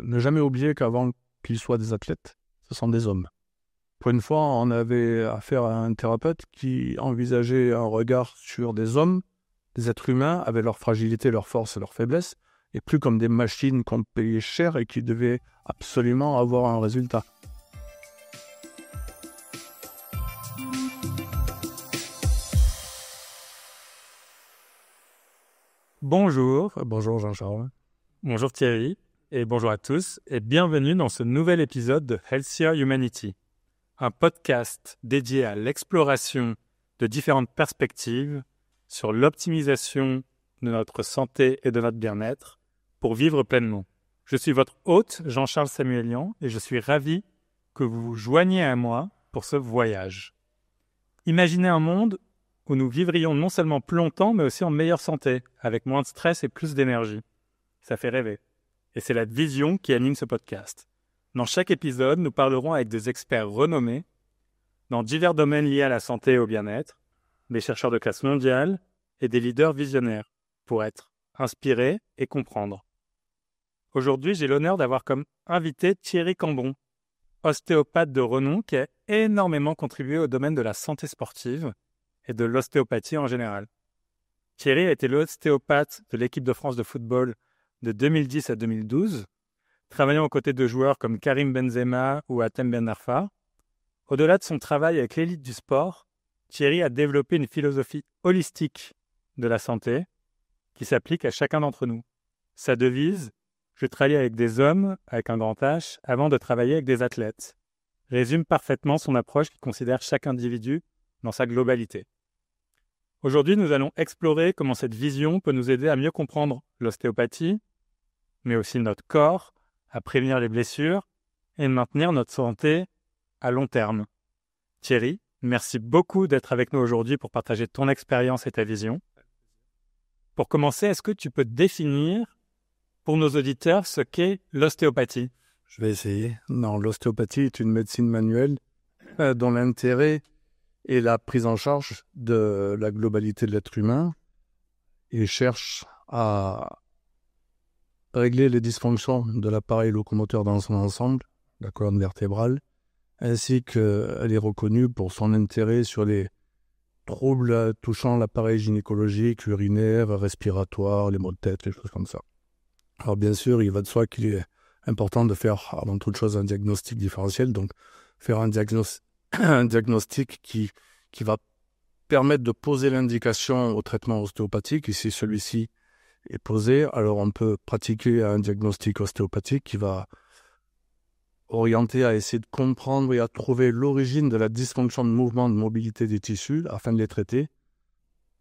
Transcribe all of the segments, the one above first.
Ne jamais oublier qu'avant qu'ils soient des athlètes, ce sont des hommes. Pour une fois, on avait affaire à un thérapeute qui envisageait un regard sur des hommes, des êtres humains, avec leurs fragilités, leurs forces et leurs faiblesses, et plus comme des machines qu'on payait cher et qui devaient absolument avoir un résultat. Bonjour, Bonjour Jean-Charles. bonjour Thierry, et bonjour à tous, et bienvenue dans ce nouvel épisode de Healthier Humanity, un podcast dédié à l'exploration de différentes perspectives sur l'optimisation de notre santé et de notre bien-être pour vivre pleinement. Je suis votre hôte, Jean-Charles Samuelian, et je suis ravi que vous vous joigniez à moi pour ce voyage. Imaginez un monde où nous vivrions non seulement plus longtemps, mais aussi en meilleure santé, avec moins de stress et plus d'énergie. Ça fait rêver. Et c'est la vision qui anime ce podcast. Dans chaque épisode, nous parlerons avec des experts renommés dans divers domaines liés à la santé et au bien-être, des chercheurs de classe mondiale et des leaders visionnaires, pour être inspirés et comprendre. Aujourd'hui, j'ai l'honneur d'avoir comme invité Thierry Cambon, ostéopathe de renom qui a énormément contribué au domaine de la santé sportive et de l'ostéopathie en général. Thierry a été l'ostéopathe de l'équipe de France de football de 2010 à 2012, travaillant aux côtés de joueurs comme Karim Benzema ou Hatem Ben Arfa. Au-delà de son travail avec l'élite du sport, Thierry a développé une philosophie holistique de la santé qui s'applique à chacun d'entre nous. Sa devise « Je travaille avec des hommes, avec un grand H, avant de travailler avec des athlètes » résume parfaitement son approche qui considère chaque individu dans sa globalité. Aujourd'hui, nous allons explorer comment cette vision peut nous aider à mieux comprendre l'ostéopathie, mais aussi notre corps, à prévenir les blessures et maintenir notre santé à long terme. Thierry, merci beaucoup d'être avec nous aujourd'hui pour partager ton expérience et ta vision. Pour commencer, est-ce que tu peux définir pour nos auditeurs ce qu'est l'ostéopathie ? Je vais essayer. Non, l'ostéopathie est une médecine manuelle dont l'intérêt est la prise en charge de la globalité de l'être humain et cherche à régler les dysfonctions de l'appareil locomoteur dans son ensemble, la colonne vertébrale, ainsi qu'elle est reconnue pour son intérêt sur les troubles touchant l'appareil gynécologique, urinaire, respiratoire, les maux de tête, les choses comme ça. Alors bien sûr, il va de soi qu'il est important de faire avant toute chose un diagnostic différentiel, donc faire un diagnostic qui va permettre de poser l'indication au traitement ostéopathique. Et si celui-ci est posé, alors on peut pratiquer un diagnostic ostéopathique qui va orienter à essayer de comprendre et à trouver l'origine de la dysfonction de mouvement, de mobilité des tissus afin de les traiter,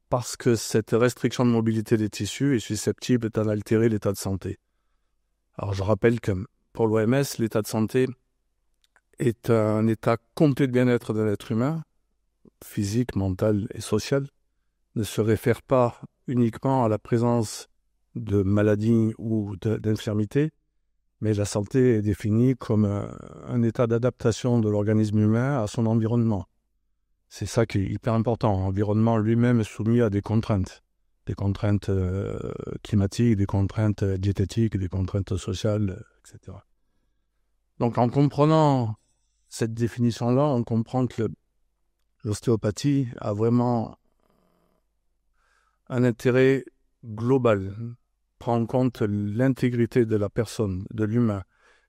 parce que cette restriction de mobilité des tissus est susceptible d'en altérer l'état de santé. Alors je rappelle que pour l'OMS, l'état de santé est un état complet de bien-être de l'être humain, physique, mental et social, ne se réfère pas uniquement à la présence de maladies ou d'infirmités, mais la santé est définie comme un état d'adaptation de l'organisme humain à son environnement. C'est ça qui est hyper important. L'environnement lui-même est soumis à des contraintes climatiques, des contraintes diététiques, des contraintes sociales, etc. Donc en comprenant cette définition-là, on comprend que l'ostéopathie a vraiment un intérêt global, prend en compte l'intégrité de la personne, de l'humain,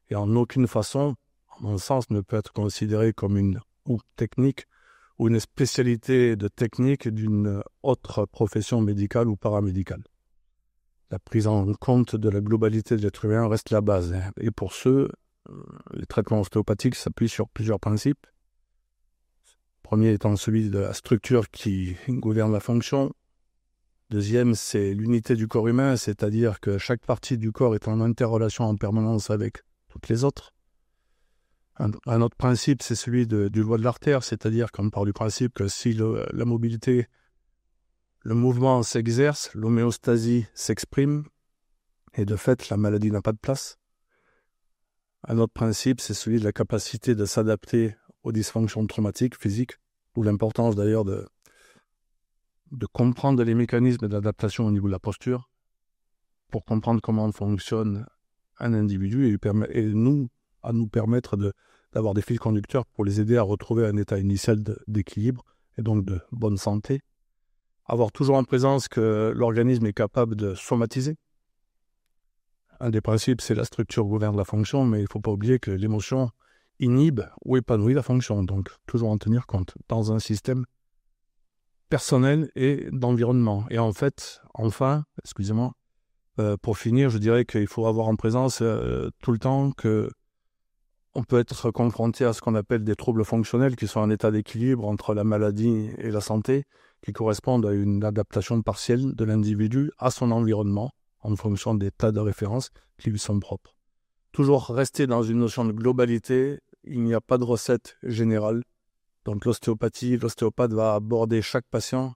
et en aucune façon, à mon sens, ne peut être considéré comme une technique ou une spécialité de technique d'une autre profession médicale ou paramédicale. La prise en compte de la globalité de l'être humain reste la base. Et pour ce, les traitements ostéopathiques s'appuient sur plusieurs principes. Le premier étant celui de la structure qui gouverne la fonction. Deuxième, c'est l'unité du corps humain, c'est-à-dire que chaque partie du corps est en interrelation en permanence avec toutes les autres. Un autre principe, c'est celui du loi de l'artère, c'est-à-dire qu'on part du principe que si la mobilité, le mouvement s'exerce, l'homéostasie s'exprime, et de fait, la maladie n'a pas de place. Un autre principe, c'est celui de la capacité de s'adapter aux dysfonctions traumatiques, physiques, ou l'importance d'ailleurs de comprendre les mécanismes d'adaptation au niveau de la posture, pour comprendre comment fonctionne un individu et nous permettre d'avoir des fils conducteurs pour les aider à retrouver un état initial d'équilibre et donc de bonne santé. Avoir toujours en présence que l'organisme est capable de somatiser. Un des principes, c'est la structure gouverne la fonction, mais il ne faut pas oublier que l'émotion inhibe ou épanouit la fonction. Donc, toujours en tenir compte dans un système personnel et d'environnement. Et en fait, excusez-moi, pour finir, je dirais qu'il faut avoir en présence tout le temps que on peut être confronté à ce qu'on appelle des troubles fonctionnels, qui sont un état d'équilibre entre la maladie et la santé, qui correspondent à une adaptation partielle de l'individu à son environnement, en fonction des tas de références qui lui sont propres. Toujours rester dans une notion de globalité, il n'y a pas de recette générale. Donc l'ostéopathe va aborder chaque patient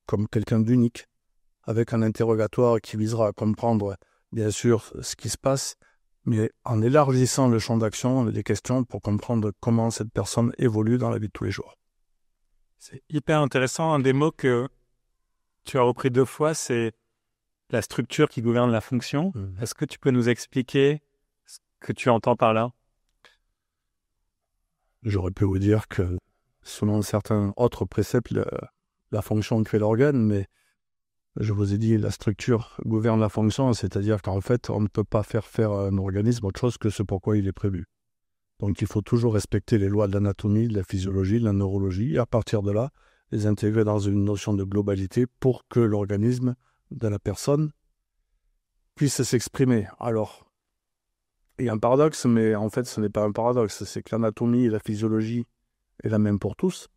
comme quelqu'un d'unique, avec un interrogatoire qui visera à comprendre, bien sûr, ce qui se passe, mais en élargissant le champ d'action des questions pour comprendre comment cette personne évolue dans la vie de tous les jours. C'est hyper intéressant. Un des mots que tu as repris 2 fois, c'est la structure qui gouverne la fonction. Est-ce que tu peux nous expliquer ce que tu entends par là? J'aurais pu vous dire que, selon certains autres préceptes, la fonction crée l'organe, mais je vous ai dit, la structure gouverne la fonction, c'est-à-dire qu'en fait, on ne peut pas faire à un organisme autre chose que ce pourquoi il est prévu. Donc il faut toujours respecter les lois de l'anatomie, de la physiologie, de la neurologie, et à partir de là, les intégrer dans une notion de globalité pour que l'organisme de la personne puisse s'exprimer. Alors, il y a un paradoxe, mais en fait, ce n'est pas un paradoxe, c'est que l'anatomie et la physiologie est la même pour tous,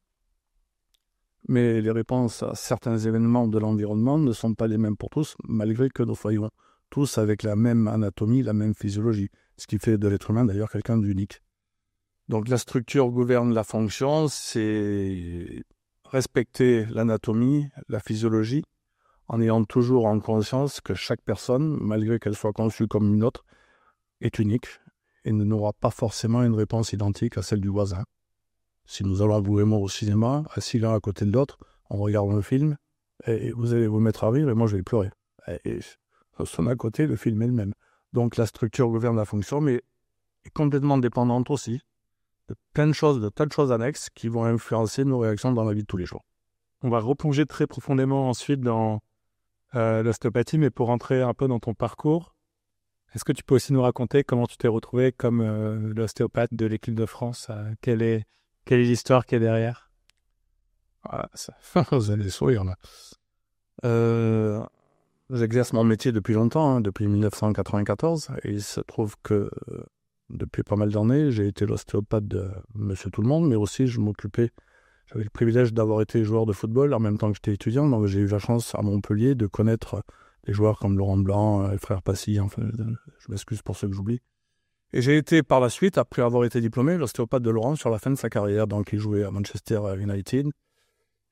mais les réponses à certains événements de l'environnement ne sont pas les mêmes pour tous, malgré que nous soyons tous avec la même anatomie, la même physiologie, ce qui fait de l'être humain d'ailleurs quelqu'un d'unique. Donc la structure gouverne la fonction, c'est respecter l'anatomie, la physiologie, en ayant toujours en conscience que chaque personne, malgré qu'elle soit conçue comme une autre, est unique et n'aura pas forcément une réponse identique à celle du voisin. Si nous allons, vous et moi, au cinéma, assis l'un à côté de l'autre, on regarde un film, et vous allez vous mettre à rire et moi je vais pleurer. Et son à côté, le film est le même. Donc la structure gouverne la fonction, mais est complètement dépendante aussi de plein de choses, de tas de choses annexes qui vont influencer nos réactions dans la vie de tous les jours. On va replonger très profondément ensuite dans l'ostéopathie, mais pour rentrer un peu dans ton parcours, est-ce que tu peux aussi nous raconter comment tu t'es retrouvé comme l'ostéopathe de l'équipe de France? Quelle est l'histoire qui est derrière? Vous allez sourire là. J'exerce mon métier depuis longtemps, depuis 1994, et il se trouve que depuis pas mal d'années, j'ai été l'ostéopathe de Monsieur Tout-le-Monde, mais aussi j'avais le privilège d'avoir été joueur de football en même temps que j'étais étudiant, donc j'ai eu la chance à Montpellier de connaître des joueurs comme Laurent Blanc, le frère Passy, enfin, je m'excuse pour ceux que j'oublie. Et j'ai été par la suite, après avoir été diplômé, l'ostéopathe de Laurent sur la fin de sa carrière, donc il jouait à Manchester United,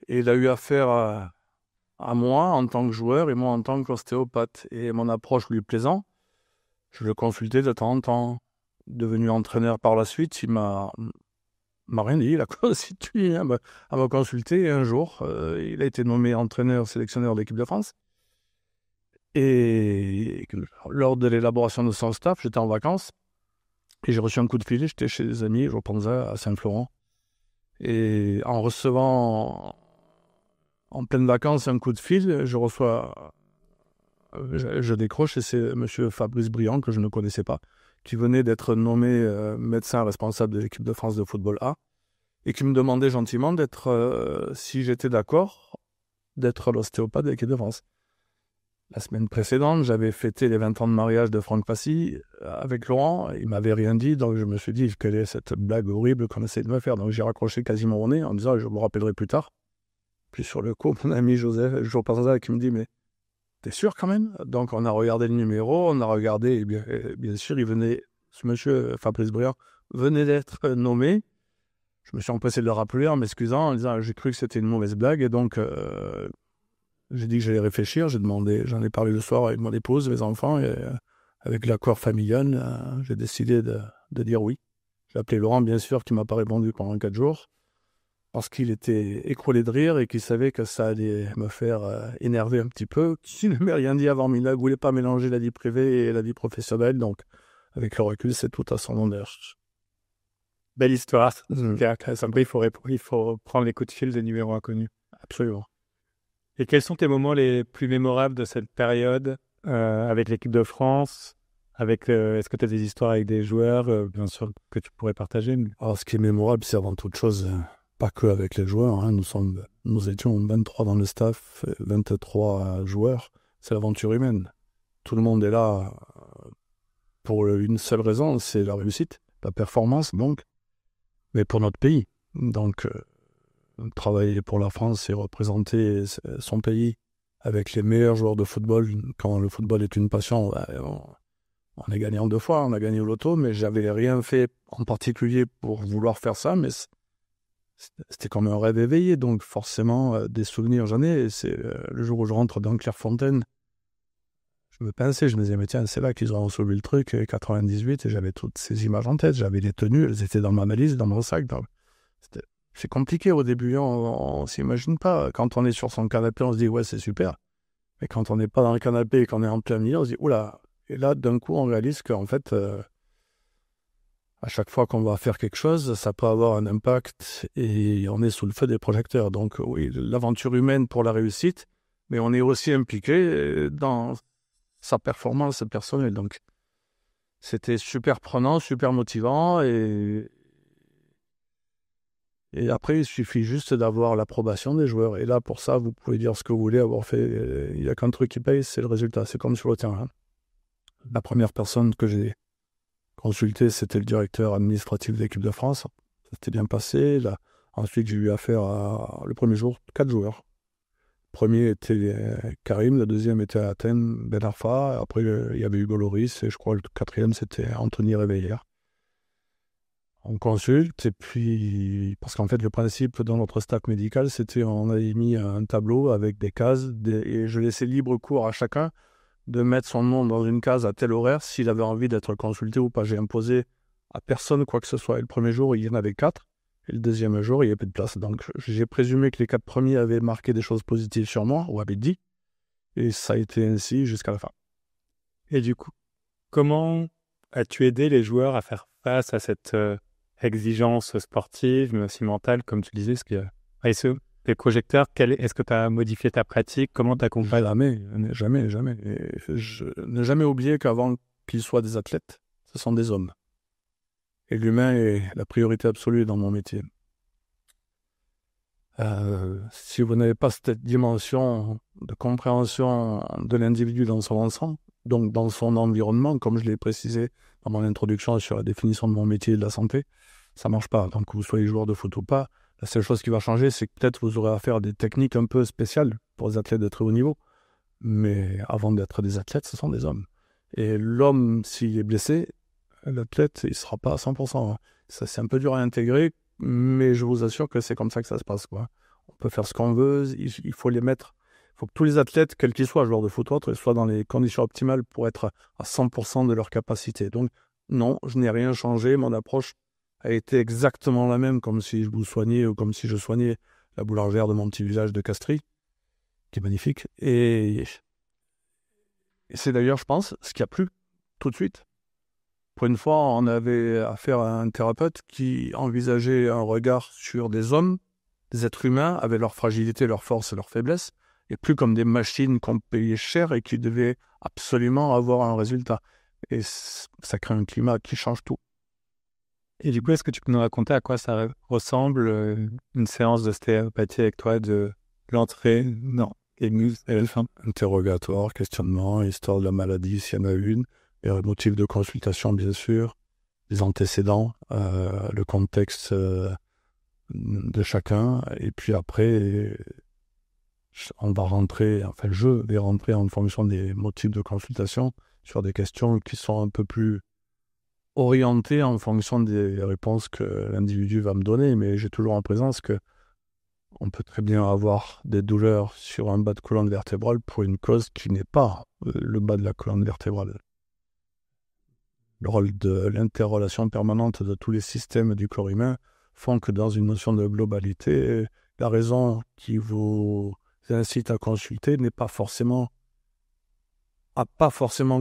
et il a eu affaire à moi en tant que joueur et moi en tant qu'ostéopathe. Et mon approche lui plaisant, je le consultais de temps en temps. Devenu entraîneur par la suite, il m'a rien dit, il a constitué à me consulter. Et un jour, il a été nommé sélectionneur de l'équipe de France. Et lors de l'élaboration de son staff, j'étais en vacances et j'ai reçu un coup de fil. J'étais chez des amis, je repensais à Saint-Florent. Et en recevant en pleine vacances un coup de fil, je décroche et c'est monsieur Fabrice Briand, que je ne connaissais pas, qui venait d'être nommé médecin responsable de l'équipe de France de football A et qui me demandait gentiment si j'étais d'accord d'être l'ostéopathe de l'équipe de France. La semaine précédente, j'avais fêté les 20 ans de mariage de Franck Passy avec Laurent. Il m'avait rien dit, donc je me suis dit quelle est cette blague horrible qu'on essaie de me faire. Donc j'ai raccroché quasiment au nez en disant je me rappellerai plus tard. Puis sur le coup, mon ami Joseph, jour par hasard, qui me dit mais t'es sûr quand même? Donc on a regardé le numéro, on a regardé, et bien sûr, ce monsieur Fabrice Briand venait d'être nommé. Je me suis empressé de le rappeler en m'excusant, en disant j'ai cru que c'était une mauvaise blague, et donc j'ai dit que j'allais réfléchir, j'en ai parlé le soir avec mon épouse, mes enfants, et avec l'accord familial, j'ai décidé de dire oui. J'ai appelé Laurent, bien sûr, qui m'a pas répondu pendant 4 jours. parce qu'il était écroulé de rire et qu'il savait que ça allait me faire énerver un petit peu. Il ne m'a rien dit avant, mais il ne voulait pas mélanger la vie privée et la vie professionnelle, donc avec le recul, c'est tout à son honneur. Belle histoire. Après, il faut prendre les coups de fil des numéros inconnus. Absolument. Et quels sont tes moments les plus mémorables de cette période avec l'équipe de France? Est-ce que tu as des histoires avec des joueurs, bien sûr, que tu pourrais partager? Alors, ce qui est mémorable, c'est avant toute chose, pas que avec les joueurs. Hein. Nous étions 23 dans le staff, 23 joueurs. C'est l'aventure humaine. Tout le monde est là pour une seule raison, c'est la réussite, la performance, donc, mais pour notre pays. Donc, travailler pour la France et représenter son pays avec les meilleurs joueurs de football, quand le football est une passion, on est gagnant 2 fois, on a gagné au loto, mais j'avais rien fait en particulier pour vouloir faire ça, mais c'était comme un rêve éveillé, donc forcément des souvenirs j'en ai. Et c'est le jour où je rentre dans Clairefontaine, je me pinçais, je me disais mais tiens, c'est là qu'ils ont sauvé le truc, 98, et j'avais toutes ces images en tête, j'avais les tenues, elles étaient dans ma valise, dans mon sac. C'est compliqué au début, on s'imagine pas. Quand on est sur son canapé, on se dit ouais, c'est super. Mais quand on n'est pas dans le canapé et qu'on est en plein milieu, on se dit oula. Et là, d'un coup, on réalise qu'en fait, à chaque fois qu'on va faire quelque chose, ça peut avoir un impact et on est sous le feu des projecteurs. Donc oui, l'aventure humaine pour la réussite, mais on est aussi impliqué dans sa performance personnelle. Donc c'était super prenant, super motivant et après, il suffit juste d'avoir l'approbation des joueurs. Et là, pour ça, vous pouvez dire ce que vous voulez avoir fait. Il n'y a qu'un truc qui paye, c'est le résultat. C'est comme sur le terrain. La première personne que j'ai consultée, c'était le directeur administratif de l'équipe de France. Ça s'était bien passé. Là, ensuite, j'ai eu affaire à, le premier jour, 4 joueurs. Le premier était Karim, le deuxième était Athènes Ben Arfa. Après, il y avait Hugo Lloris. Et je crois que le quatrième, c'était Anthony Réveillère. On consulte, et puis, parce qu'en fait, le principe dans notre stack médical, c'était on avait mis un tableau avec des cases, et je laissais libre cours à chacun de mettre son nom dans une case à tel horaire s'il avait envie d'être consulté ou pas. J'ai imposé à personne quoi que ce soit. Et le premier jour, il y en avait 4, et le deuxième jour, il n'y avait plus de place. Donc, j'ai présumé que les 4 premiers avaient marqué des choses positives sur moi, ou avaient dit, et ça a été ainsi jusqu'à la fin. Et du coup, comment as-tu aidé les joueurs à faire face à cette exigence sportive, mais aussi mentale, comme tu disais, les projecteurs, est-ce que tu as modifié ta pratique? Comment tu as compris? Jamais. Et je n'ai jamais oublié qu'avant qu'ils soient des athlètes, ce sont des hommes. Et l'humain est la priorité absolue dans mon métier. Si vous n'avez pas cette dimension de compréhension de l'individu dans son ensemble, donc dans son environnement, comme je l'ai précisé dans mon introduction sur la définition de mon métier de la santé, ça ne marche pas. Donc que vous soyez joueur de foot ou pas, la seule chose qui va changer, c'est que peut-être vous aurez à faire des techniques un peu spéciales pour les athlètes de très haut niveau. Mais avant d'être des athlètes, ce sont des hommes. Et l'homme, s'il est blessé, l'athlète, il ne sera pas à 100%. Ça, c'est un peu dur à intégrer, mais je vous assure que c'est comme ça que ça se passe, quoi. On peut faire ce qu'on veut, il faut les mettre. Il faut que tous les athlètes, quels qu'ils soient, joueurs de foot ou autres, soient dans les conditions optimales pour être à 100% de leur capacité. Donc, non, je n'ai rien changé. Mon approche a été exactement la même, comme si je vous soignais ou comme si je soignais la boulangère de mon petit village de Castries, qui est magnifique. Et c'est d'ailleurs, je pense, ce qui a plu tout de suite. Pour une fois, on avait affaire à un thérapeute qui envisageait un regard sur des hommes, des êtres humains, avec leurs fragilités, leurs forces et leurs faiblesses, et plus comme des machines qu'on payait cher et qui devaient absolument avoir un résultat. Et ça crée un climat qui change tout. Et du coup, est-ce que tu peux nous raconter à quoi ça ressemble une séance d'ostéopathie avec toi, de l'entrée, non, et la fin? Interrogatoire, questionnement, histoire de la maladie s'il y en a une, et un motif de consultation bien sûr, les antécédents, le contexte de chacun, et puis après, on va rentrer, enfin je vais rentrer en fonction des motifs de consultation sur des questions qui sont un peu plus orientées en fonction des réponses que l'individu va me donner, mais j'ai toujours en présence que on peut très bien avoir des douleurs sur un bas de colonne vertébrale pour une cause qui n'est pas le bas de la colonne vertébrale. Le rôle de l'interrelation permanente de tous les systèmes du corps humain font que dans une notion de globalité, la raison qui vous incite à consulter n'a pas forcément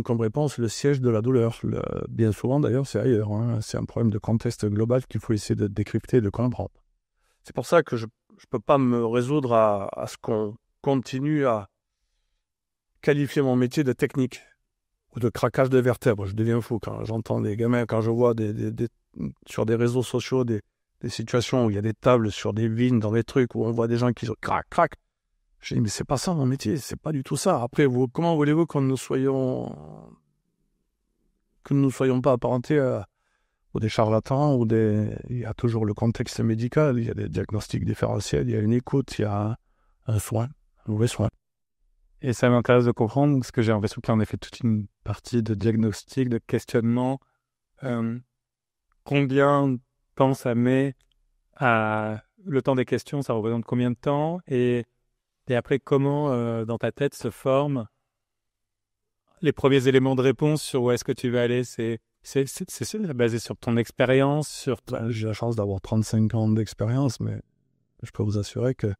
comme réponse le siège de la douleur. Bien souvent, d'ailleurs, c'est ailleurs. C'est un problème de contexte global qu'il faut essayer de décrypter et de comprendre. C'est pour ça que je ne peux pas me résoudre à ce qu'on continue à qualifier mon métier de technique ou de craquage de vertèbres. Je deviens fou quand j'entends des gamins, quand je vois sur des réseaux sociaux des situations où il y a des tables sur des vignes, dans des trucs, où on voit des gens qui se crac. Je dis, mais c'est pas ça mon métier, c'est pas du tout ça. Après, comment voulez-vous que nous soyons pas apparentés ou des charlatans, il y a toujours le contexte médical, il y a des diagnostics différentiels, il y a une écoute, il y a un soin, un mauvais soin. Et ça m'intéresse de comprendre, parce que j'ai l'impression qu'il y a en effet toute une partie de diagnostic, de questionnement. Combien de temps ça met le temps des questions, ça représente combien de temps? Et après, comment dans ta tête se forment les premiers éléments de réponse sur où est-ce que tu veux aller? C'est basé sur ton expérience, J'ai la chance d'avoir 35 ans d'expérience, mais je peux vous assurer que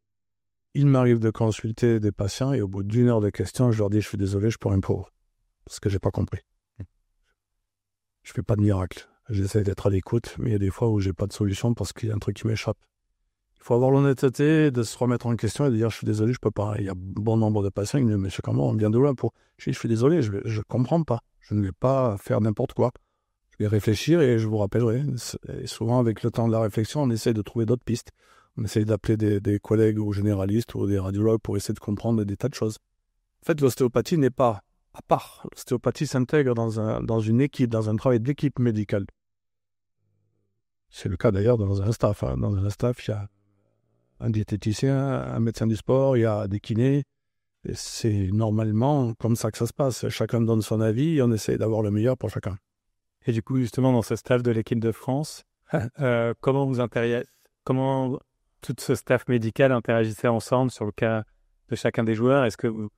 il m'arrive de consulter des patients et au bout d'une heure de questions, je leur dis, je suis désolé, je peux rien pour vous, parce que j'ai pas compris. Je fais pas de miracle. J'essaie d'être à l'écoute, mais il y a des fois où j'ai pas de solution parce qu'il y a un truc qui m'échappe. Il faut avoir l'honnêteté de se remettre en question et de dire, je suis désolé, je peux pas. Il y a bon nombre de patients qui me disent, monsieur Camon, on vient de là pour... Je suis désolé, je comprends pas. Je ne vais pas faire n'importe quoi. Je vais réfléchir et je vous rappellerai. Et souvent, avec le temps de la réflexion, on essaie de trouver d'autres pistes. On essaie d'appeler des collègues ou généralistes ou des radiologues pour essayer de comprendre des tas de choses. En fait, l'ostéopathie n'est pas à part. L'ostéopathie s'intègre dans une équipe, dans un travail d'équipe médicale. C'est le cas d'ailleurs dans un staff. Dans un staff, il y a un diététicien, un médecin du sport, il y a des kinés. Et c'est normalement comme ça que ça se passe. Chacun donne son avis et on essaie d'avoir le meilleur pour chacun. Et du coup, justement, dans ce staff de l'équipe de France, comment tout ce staff médical interagissait ensemble sur le cas de chacun des joueurs? Est-ce que vous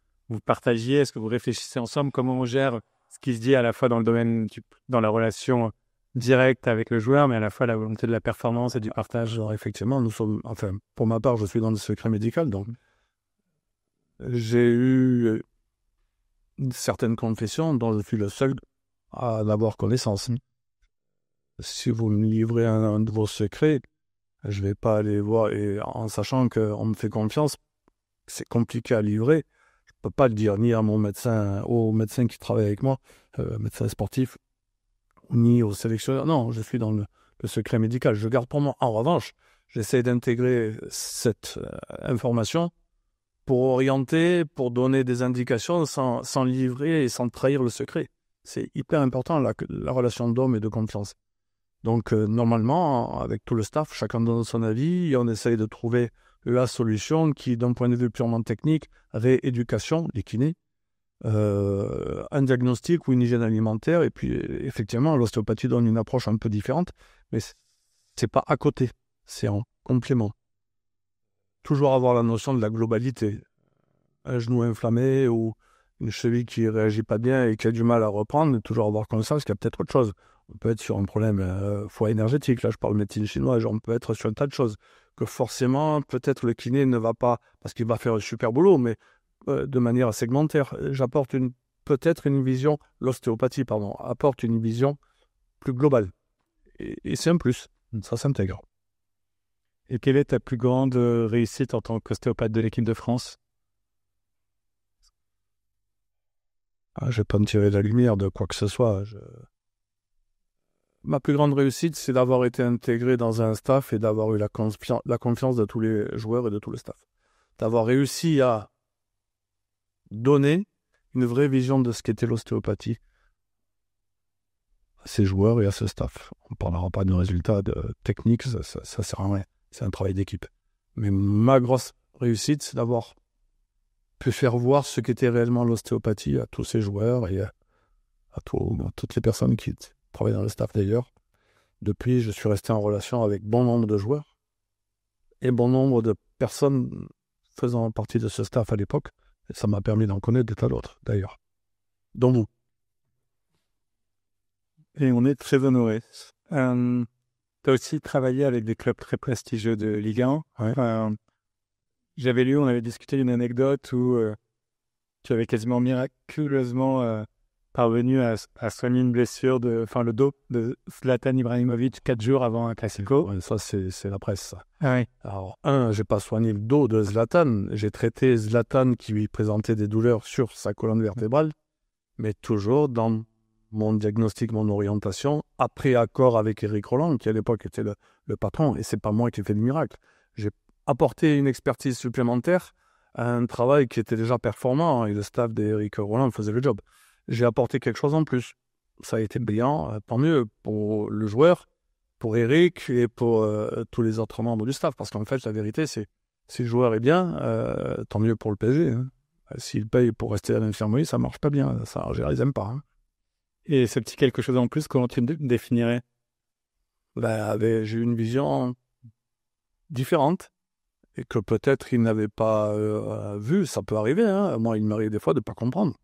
partagiez? Est-ce que vous réfléchissez ensemble? Comment on gère ce qui se dit à la fois dans le domaine, dans la relation directe avec le joueur, mais à la fois la volonté de la performance et du partage? Alors effectivement, pour ma part, je suis dans le secret médical, donc j'ai eu certaines confessions dont je suis le seul à en avoir connaissance. Si vous me livrez un de vos secrets, je ne vais pas aller voir, et en sachant qu'on me fait confiance, c'est compliqué à livrer. Je ne peux pas le dire ni à mon médecin, au médecin qui travaille avec moi, médecin sportif, ni au sélectionneur. Non, je suis dans le secret médical. Je garde pour moi. En revanche, j'essaie d'intégrer cette information pour orienter, pour donner des indications sans livrer et sans trahir le secret. C'est hyper important, la relation d'homme et de confiance. Donc, normalement, avec tout le staff, chacun donne son avis et on essaye de trouver la solution qui, d'un point de vue purement technique, rééducation, les kinés, un diagnostic ou une hygiène alimentaire. Et puis, effectivement, l'ostéopathie donne une approche un peu différente, mais c'est pas à côté, c'est en complément. Toujours avoir la notion de la globalité. Un genou inflammé ou une cheville qui ne réagit pas bien et qui a du mal à reprendre, toujours avoir conscience qu'il y a peut-être autre chose. On peut être sur un problème foie énergétique, là je parle médecine chinoise, on peut être sur un tas de choses. Que forcément, peut-être le kiné ne va pas, parce qu'il va faire un super boulot, mais de manière segmentaire. J'apporte peut-être une vision, l'ostéopathie, apporte une vision plus globale. Et c'est un plus, ça s'intègre. Et quelle est ta plus grande réussite en tant qu'ostéopathe de l'équipe de France? Je ne vais pas me tirer la lumière de quoi que ce soit. Ma plus grande réussite, c'est d'avoir été intégré dans un staff et d'avoir eu la confiance de tous les joueurs et de tout le staff. D'avoir réussi à donner une vraie vision de ce qu'était l'ostéopathie à ces joueurs et à ce staff. On ne parlera pas de résultats techniques, ça sert à rien. C'est un travail d'équipe. Mais ma grosse réussite, c'est d'avoir pu faire voir ce qu'était réellement l'ostéopathie à tous ces joueurs et à toutes les personnes qui travaillent dans le staff d'ailleurs. Depuis, je suis resté en relation avec bon nombre de joueurs et bon nombre de personnes faisant partie de ce staff à l'époque. Et ça m'a permis d'en connaître des tas d'autres d'ailleurs, dont vous. Et on est très honorés. tu as aussi travaillé avec des clubs très prestigieux de Ligue 1. Ouais. J'avais lu, on avait discuté d'une anecdote où tu avais quasiment miraculeusement parvenu à soigner une blessure, le dos de Zlatan Ibrahimovic 4 jours avant un Classico. Ouais, ça, c'est la presse, ça. Ah oui. Alors, j'ai pas soigné le dos de Zlatan. J'ai traité Zlatan qui lui présentait des douleurs sur sa colonne vertébrale, mais toujours dans mon diagnostic, mon orientation, après accord avec Eric Roland, qui à l'époque était le patron, et c'est pas moi qui ai fait le miracle. J'ai apporté une expertise supplémentaire à un travail qui était déjà performant, et le staff d'Eric Roland faisait le job. J'ai apporté quelque chose en plus. Ça a été brillant, tant mieux pour le joueur, pour Eric et pour tous les autres membres du staff, parce qu'en fait, la vérité, c'est si le joueur est bien, tant mieux pour le PSG. Hein. S'il paye pour rester à l'infirmerie, ça marche pas bien. Ça, je les aime pas. Hein. Et ce petit quelque chose en plus, comment tu le définirais? J'ai eu une vision différente et que peut-être il n'avait pas vu. Ça peut arriver. Hein. Moi, il m'arrive des fois de ne pas comprendre.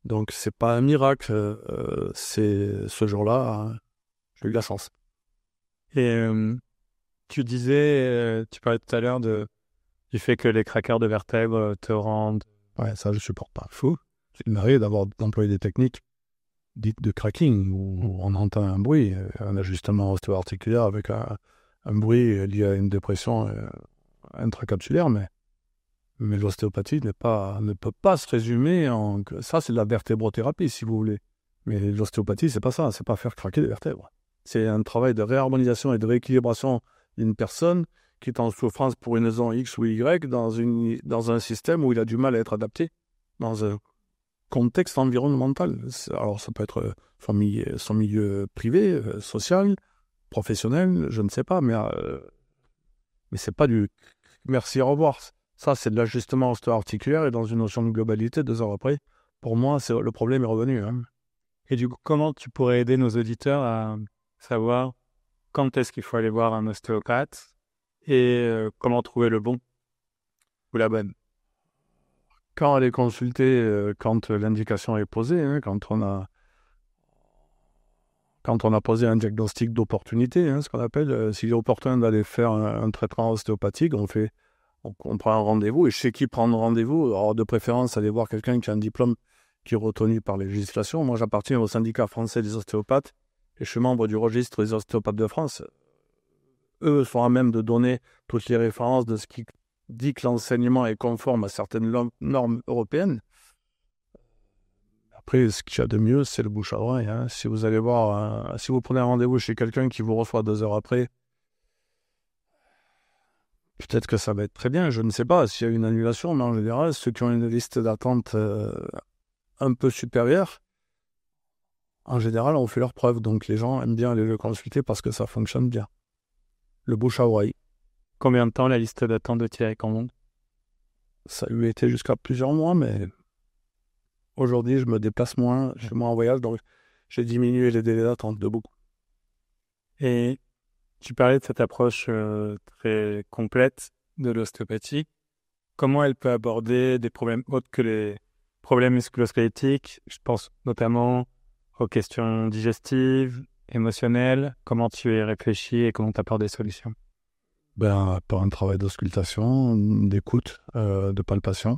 Donc, c'est pas un miracle. C'est ce jour-là, hein, j'ai eu de la chance. Et tu disais, tu parlais tout à l'heure du fait que les craqueurs de vertèbres te rendent... Ouais, ça, je supporte pas. Fou. Il m'arrive d'employer des techniques dites de cracking, où on entend un bruit, un ajustement ostéo-articulaire avec un bruit lié à une dépression intracapsulaire, mais l'ostéopathie ne peut pas se résumer en... Ça, c'est de la vertébrothérapie, si vous voulez. Mais l'ostéopathie, c'est pas ça, c'est pas faire craquer des vertèbres. C'est un travail de réharmonisation et de rééquilibration d'une personne qui est en souffrance pour une raison X ou Y dans un système où il a du mal à être adapté, dans un contexte environnemental. Alors, ça peut être son milieu privé, social, professionnel, je ne sais pas, mais c'est pas du merci, au revoir. Ça, c'est de l'ajustement ostéo-articulaire et dans une notion de globalité, 2 heures après, pour moi, le problème est revenu. Hein. Et du coup, comment tu pourrais aider nos auditeurs à savoir quand est-ce qu'il faut aller voir un ostéopathe et comment trouver le bon ou la bonne? Quand aller consulter, quand l'indication est posée, hein, quand on a posé un diagnostic d'opportunité, hein, ce qu'on appelle, s'il est opportun d'aller faire un traitement ostéopathique, on prend un rendez-vous. Et chez qui prendre rendez-vous? Alors, de préférence, aller voir quelqu'un qui a un diplôme qui est retenu par les législations. Moi, j'appartiens au syndicat français des ostéopathes et je suis membre du registre des ostéopathes de France. Eux sont à même de donner toutes les références de ce qui dit que l'enseignement est conforme à certaines normes européennes. Après, ce qu'il y a de mieux, c'est le bouche à oreille. Hein. Si vous allez voir, si vous prenez un rendez-vous chez quelqu'un qui vous reçoit 2 heures après, peut-être que ça va être très bien. Je ne sais pas s'il y a une annulation, mais en général, ceux qui ont une liste d'attente un peu supérieure, en général, ont fait leur preuve. Donc, les gens aiment bien aller le consulter parce que ça fonctionne bien. Le bouche à oreille. Combien de temps la liste d'attente de Thierry Cambon? Ça lui a été jusqu'à plusieurs mois, mais aujourd'hui, je me déplace moins, je suis moins en voyage, donc j'ai diminué les délais d'attente de beaucoup. Et tu parlais de cette approche très complète de l'ostéopathie. Comment elle peut aborder des problèmes autres que les problèmes musculo-squelettiques? Je pense notamment aux questions digestives, émotionnelles. Comment tu y réfléchis et comment tu apportes des solutions? Par un travail d'auscultation, d'écoute, de palpation.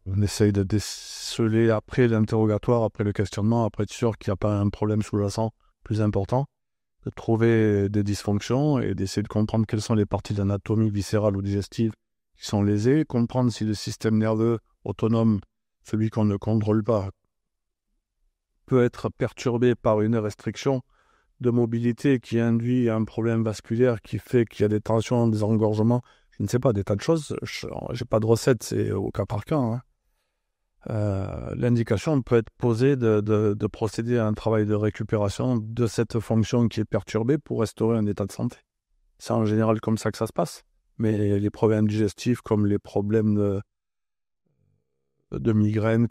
On essaye de déceler après l'interrogatoire, après le questionnement, après être sûr qu'il n'y a pas un problème sous-jacent plus important, de trouver des dysfonctions et d'essayer de comprendre quelles sont les parties de l'anatomie viscérale ou digestive qui sont lésées, comprendre si le système nerveux autonome, celui qu'on ne contrôle pas, peut être perturbé par une restriction de mobilité qui induit un problème vasculaire qui fait qu'il y a des tensions, des engorgements, je ne sais pas, des tas de choses. Je n'ai pas de recette, c'est au cas par cas. Hein. L'indication peut être posée de procéder à un travail de récupération de cette fonction qui est perturbée pour restaurer un état de santé. C'est en général comme ça que ça se passe. Mais les problèmes digestifs, comme les problèmes de migraine,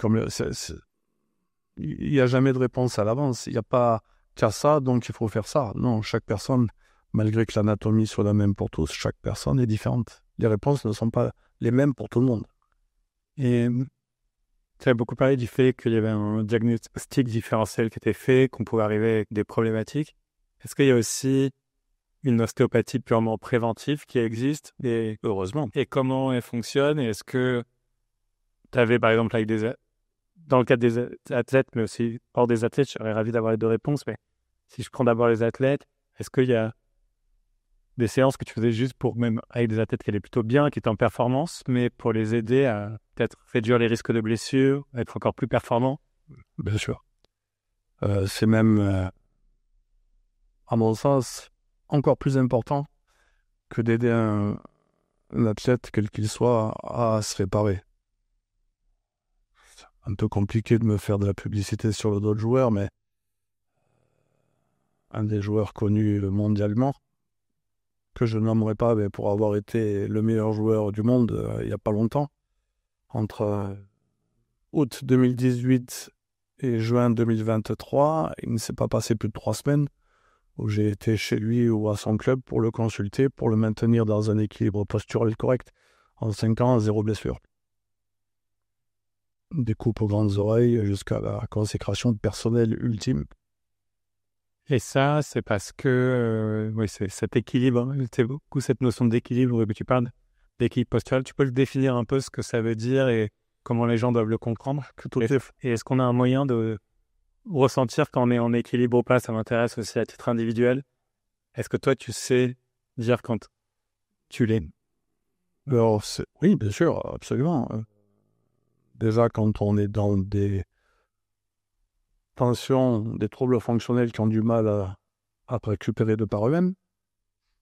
il n'y a jamais de réponse à l'avance. Il n'y a pas qu'à ça, donc il faut faire ça. Non, chaque personne, malgré que l'anatomie soit la même pour tous, chaque personne est différente. Les réponses ne sont pas les mêmes pour tout le monde. Et tu as beaucoup parlé du fait qu'il y avait un diagnostic différentiel qui était fait, qu'on pouvait arriver avec des problématiques. Est-ce qu'il y a aussi une ostéopathie purement préventive qui existe et Heureusement. comment elle fonctionne? Et est-ce que tu avais, par exemple, dans le cadre des athlètes, mais aussi hors des athlètes, je serais ravi d'avoir les deux réponses, mais si je prends d'abord les athlètes, est-ce qu'il y a des séances que tu faisais juste pour, même avec des athlètes qui allaient plutôt bien, qui étaient en performance, mais pour les aider à peut-être réduire les risques de blessures, à être encore plus performants? Bien sûr. C'est même, à mon sens, encore plus important que d'aider un athlète, quel qu'il soit, à se réparer. C'est un peu compliqué de me faire de la publicité sur le dos de joueur, mais un des joueurs connus mondialement, que je nommerai pas, mais pour avoir été le meilleur joueur du monde il n'y a pas longtemps, entre août 2018 et juin 2023, il ne s'est pas passé plus de 3 semaines où j'ai été chez lui ou à son club pour le consulter, pour le maintenir dans un équilibre postural correct. En 5 ans, 0 blessure. Des coupes aux grandes oreilles jusqu'à la consécration de personnel ultime. Et ça, c'est parce que oui, c'est cet équilibre, hein. C'est beaucoup cette notion d'équilibre que tu parles, d'équilibre postural. Tu peux le définir un peu ce que ça veut dire et comment les gens doivent le comprendre? Et est-ce qu'on a un moyen de ressentir quand on est en équilibre ou pas? Ça m'intéresse aussi à titre individuel. Est-ce que toi, tu sais dire quand tu l'es? Alors, oui, bien sûr, absolument. Déjà, quand on est dans des tensions, des troubles fonctionnels qui ont du mal à récupérer de par eux-mêmes,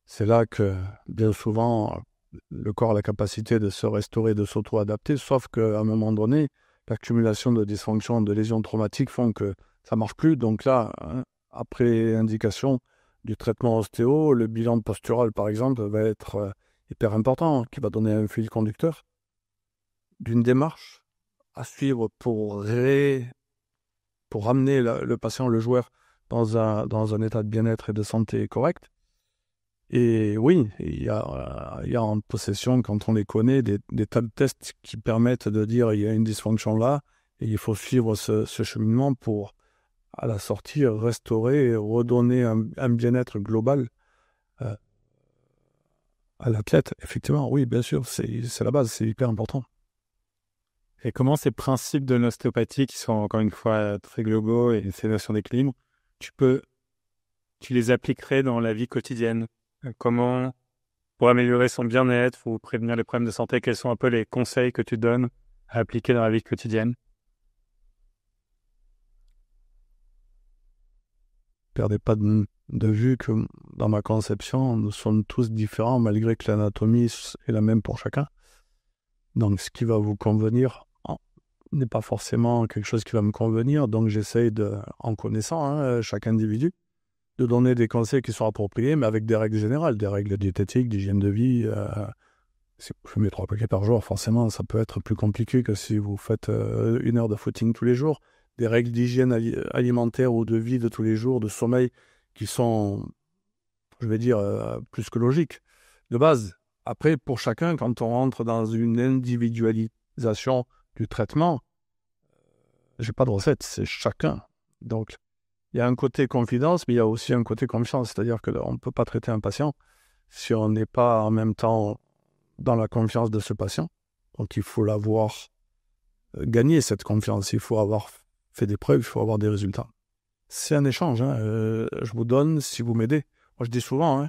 c'est là que, bien souvent, le corps a la capacité de se restaurer, de s'auto-adapter, sauf qu'à un moment donné, l'accumulation de dysfonctions, de lésions traumatiques font que ça ne marche plus. Donc là, hein, après indication du traitement ostéo, le bilan postural, par exemple, va être hyper important, qui va donner un fil conducteur d'une démarche à suivre pour ramener le patient, le joueur, dans un état de bien-être et de santé correct. Et oui, il y a en possession, quand on les connaît, des tas de tests qui permettent de dire il y a une dysfonction là, et il faut suivre ce cheminement pour, à la sortie, restaurer et redonner un bien-être global euh, à l'athlète. Effectivement, oui, bien sûr, c'est la base, c'est hyper important. Et comment ces principes de l'ostéopathie, qui sont encore une fois très globaux, et ces notions d'équilibre, tu les appliquerais dans la vie quotidienne? Comment, pour améliorer son bien-être ou prévenir les problèmes de santé, quels sont un peu les conseils que tu donnes à appliquer dans la vie quotidienne? Perdez pas de vue que dans ma conception, nous sommes tous différents malgré que l'anatomie est la même pour chacun. Donc ce qui va vous convenir n'est pas forcément quelque chose qui va me convenir. Donc j'essaye en connaissant chaque individu, de donner des conseils qui sont appropriés, mais avec des règles générales, des règles diététiques, d'hygiène de vie. Si vous fumez 3 paquets par jour, forcément, ça peut être plus compliqué que si vous faites 1 heure de footing tous les jours. Des règles d'hygiène alimentaire ou de vie de tous les jours, de sommeil, qui sont, je vais dire, plus que logiques, de base. Après, pour chacun, quand on rentre dans une individualisation du traitement, j'ai pas de recette, c'est chacun. Donc, il y a un côté confidence, mais il y a aussi un côté confiance. C'est-à-dire qu'on ne peut pas traiter un patient si on n'est pas en même temps dans la confiance de ce patient. Donc, il faut l'avoir gagné, cette confiance. Il faut avoir fait des preuves, il faut avoir des résultats. C'est un échange. Je vous donne si vous m'aidez. Moi, je dis souvent,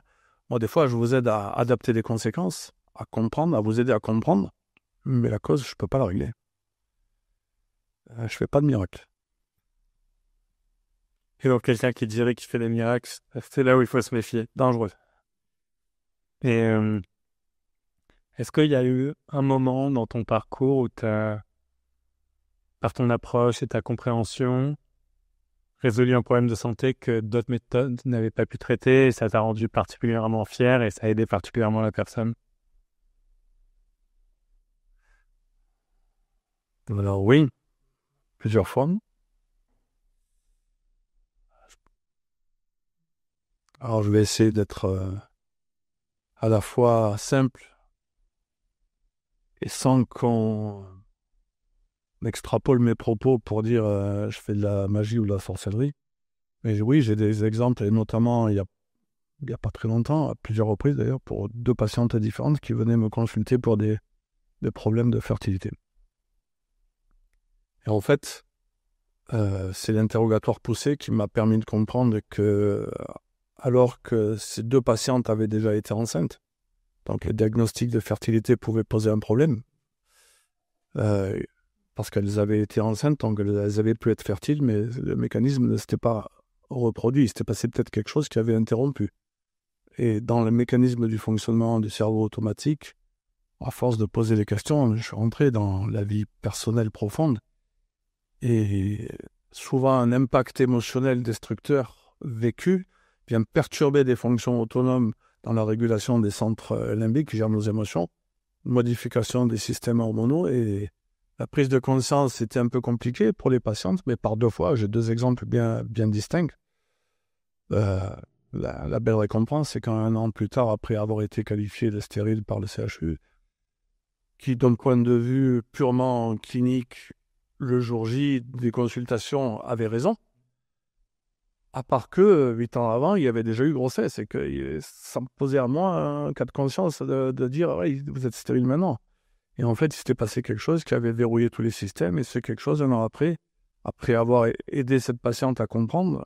moi, des fois, je vous aide à adapter les conséquences, à comprendre, à vous aider à comprendre, mais la cause, je ne peux pas la régler. Je ne fais pas de miracle. Et donc, quelqu'un qui dirait qu'il fait des miracles, c'est là où il faut se méfier. Dangereux. Et est-ce qu'il y a eu un moment dans ton parcours où par ton approche et ta compréhension, résolu un problème de santé que d'autres méthodes n'avaient pas pu traiter et ça t'a rendu particulièrement fier et ça a aidé particulièrement la personne? Alors oui, plusieurs fois. Alors je vais essayer d'être à la fois simple et sans qu'on extrapole mes propos pour dire je fais de la magie ou de la sorcellerie. Mais oui, j'ai des exemples, et notamment il y a pas très longtemps, à plusieurs reprises d'ailleurs, pour 2 patientes différentes qui venaient me consulter pour des problèmes de fertilité. Et en fait, c'est l'interrogatoire poussé qui m'a permis de comprendre que, alors que ces 2 patientes avaient déjà été enceintes, donc le diagnostic de fertilité pouvait poser un problème, parce qu'elles avaient été enceintes, donc elles avaient pu être fertiles, mais le mécanisme ne s'était pas reproduit. Il s'était passé peut-être quelque chose qui avait interrompu. Et dans le mécanisme du fonctionnement du cerveau automatique, à force de poser des questions, je suis rentré dans la vie personnelle profonde. Et souvent, un impact émotionnel destructeur vécu vient perturber des fonctions autonomes dans la régulation des centres limbiques qui gèrent nos émotions, modification des systèmes hormonaux. Et la prise de conscience était un peu compliquée pour les patientes, mais par 2 fois, j'ai 2 exemples bien distincts. La belle récompense, c'est quand 1 an plus tard, après avoir été qualifié de stérile par le CHU, qui, d'un point de vue purement clinique, le jour J des consultations, avait raison. À part que 8 ans avant, il y avait déjà eu grossesse et que ça me posait à moi un cas de conscience de dire ouais, vous êtes stérile maintenant. Et en fait, il s'était passé quelque chose qui avait verrouillé tous les systèmes et c'est quelque chose 1 an après avoir aidé cette patiente à comprendre,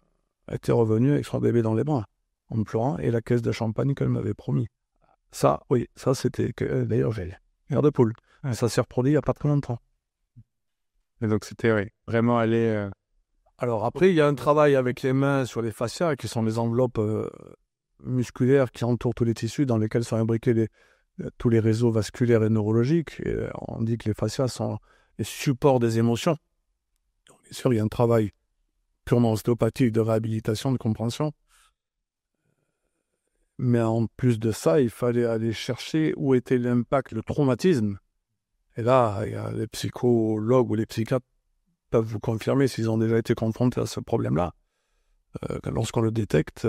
était revenue avec son bébé dans les bras, en pleurant, et la caisse de champagne qu'elle m'avait promis. Ça, oui, ça c'était... D'ailleurs, j'ai l'air de poule. Ouais. Ça s'est reproduit il n'y a pas très longtemps. Et donc c'était vraiment aller... Alors après, il y a un travail avec les mains sur les fascias, qui sont les enveloppes musculaires qui entourent tous les tissus, dans lesquels sont imbriqués tous les réseaux vasculaires et neurologiques. Et on dit que les fascias sont les supports des émotions. Donc, bien sûr, il y a un travail purement ostéopathique de réhabilitation, de compréhension. Mais en plus de ça, il fallait aller chercher où était l'impact, le traumatisme. Et là, il y a les psychologues ou les psychiatres peuvent vous confirmer s'ils ont déjà été confrontés à ce problème-là. Lorsqu'on le détecte,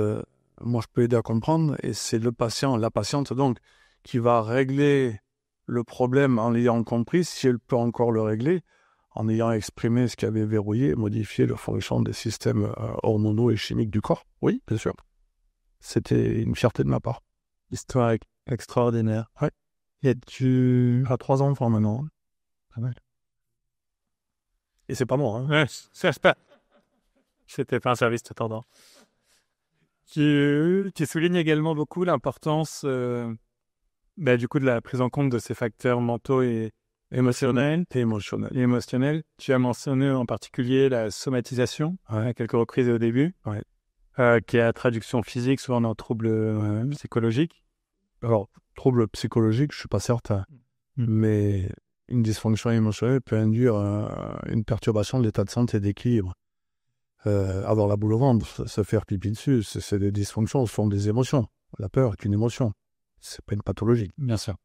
moi je peux aider à comprendre, et c'est le patient, la patiente donc, qui va régler le problème en l'ayant compris, si elle peut encore le régler, en ayant exprimé ce qui avait verrouillé, modifié la fonction des systèmes hormonaux et chimiques du corps. Oui, bien sûr. C'était une fierté de ma part. Histoire extraordinaire. Ouais. Et tu as 3 enfants maintenant. Pas mal. Et c'est pas moi. Hein. Ouais, c'était pas un service tendant. Tu soulignes également beaucoup l'importance du coup de la prise en compte de ces facteurs mentaux et émotionnels. Tu as mentionné en particulier la somatisation à quelques reprises au début, qui est la traduction physique, souvent dans troubles psychologiques. Alors, trouble psychologique, je ne suis pas certain, mais une dysfonction émotionnelle peut induire une perturbation de l'état de santé et d'équilibre. Avoir la boule au ventre, se faire pipi dessus, c'est des dysfonctions, ce sont des émotions. La peur est une émotion, c'est pas une pathologie. Bien sûr.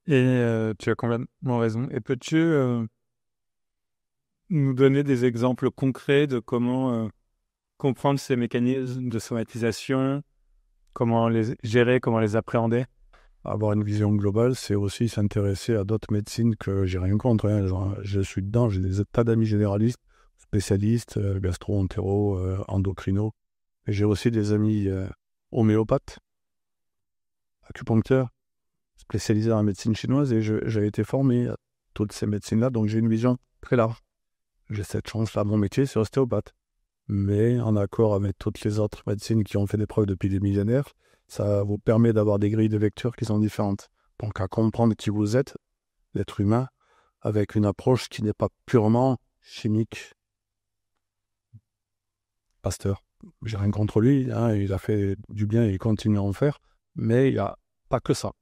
Et tu as complètement raison. Et peux-tu nous donner des exemples concrets de comment comprendre ces mécanismes de somatisation, comment les gérer, comment les appréhender? Avoir une vision globale, c'est aussi s'intéresser à d'autres médecines que j'ai rien contre. Hein. Genre, je suis dedans, j'ai des tas d'amis généralistes, spécialistes, gastro-entéro, endocrino. Et j'ai aussi des amis homéopathes, acupuncteurs, spécialisés en médecine chinoise, et j'ai été formé à toutes ces médecines-là, donc j'ai une vision très large. J'ai cette chance-là. Mon métier, c'est ostéopathe. Mais en accord avec toutes les autres médecines qui ont fait des preuves depuis des millénaires, ça vous permet d'avoir des grilles de lecture qui sont différentes. Donc à comprendre qui vous êtes, l'être humain, avec une approche qui n'est pas purement chimique. Pasteur, j'ai rien contre lui, hein, il a fait du bien et il continue à en faire, mais il n'y a pas que ça.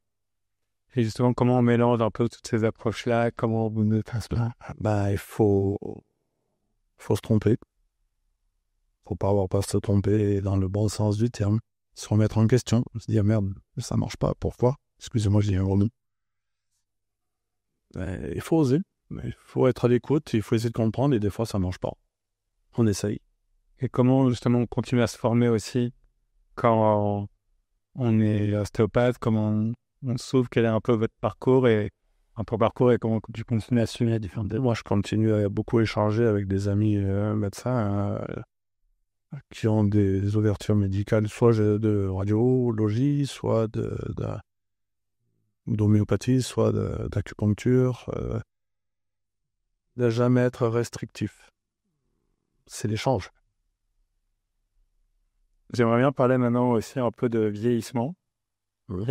Et justement, comment on mélange un peu toutes ces approches-là, comment vous ne passe pas? Il faut se tromper. Faut pas avoir peur de se tromper dans le bon sens du terme. Se remettre en question, se dire merde, ça marche pas, pourquoi? Excusez-moi, je dis un gros mot. Il faut oser, il faut être à l'écoute, il faut essayer de comprendre, et des fois ça marche pas. On essaye. Et comment justement on continue à se former aussi quand on est ostéopathe, comment on s'ouvre, quel est un peu votre parcours et comment tu continues à suivre les différentes... Moi je continue à beaucoup échanger avec des amis médecins. qui ont des ouvertures médicales, soit de radiologie, soit d'homéopathie, soit d'acupuncture, de jamais être restrictif. C'est l'échange. J'aimerais bien parler maintenant aussi un peu de vieillissement. Oui.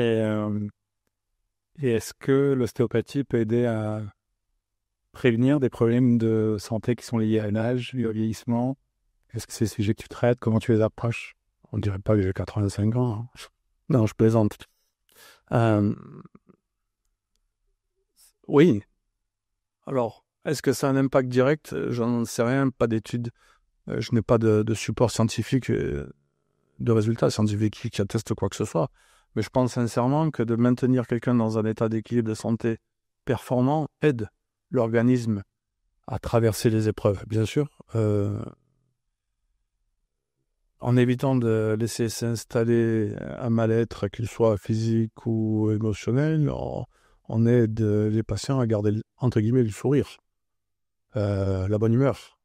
Et est-ce que l'ostéopathie peut aider à prévenir des problèmes de santé qui sont liés à l'âge, au vieillissement? Est-ce que c'est des sujets que tu traites? Comment tu les approches? On dirait pas que j'ai 85 ans. Hein. Non, je plaisante. Oui. Alors, est-ce que ça a un impact direct? J'en sais rien, pas d'études. Je n'ai pas de support scientifique, de résultats scientifiques qui attestent quoi que ce soit. Mais je pense sincèrement que de maintenir quelqu'un dans un état d'équilibre de santé performant aide l'organisme à traverser les épreuves, bien sûr. En évitant de laisser s'installer un mal-être, qu'il soit physique ou émotionnel, on aide les patients à garder, entre guillemets, le sourire, la bonne humeur,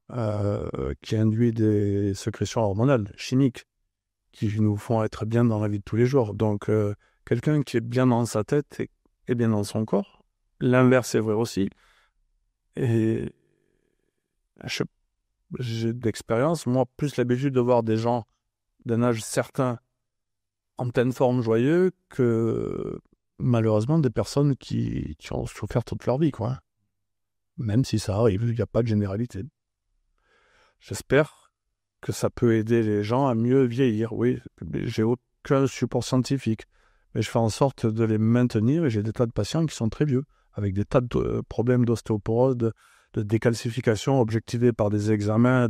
qui induit des sécrétions hormonales, chimiques, qui nous font être bien dans la vie de tous les jours. Donc, quelqu'un qui est bien dans sa tête est bien dans son corps. L'inverse est vrai aussi. Et j'ai d'expérience, moi, plus l'habitude de voir des gens d'un âge certain en pleine forme, joyeux, que malheureusement des personnes qui ont souffert toute leur vie, quoi. Même si ça arrive, il n'y a pas de généralité. J'espère que ça peut aider les gens à mieux vieillir. Oui, j'ai aucun support scientifique, mais je fais en sorte de les maintenir et j'ai des tas de patients qui sont très vieux, avec des tas de problèmes d'ostéoporose, de décalcification objectivés par des examens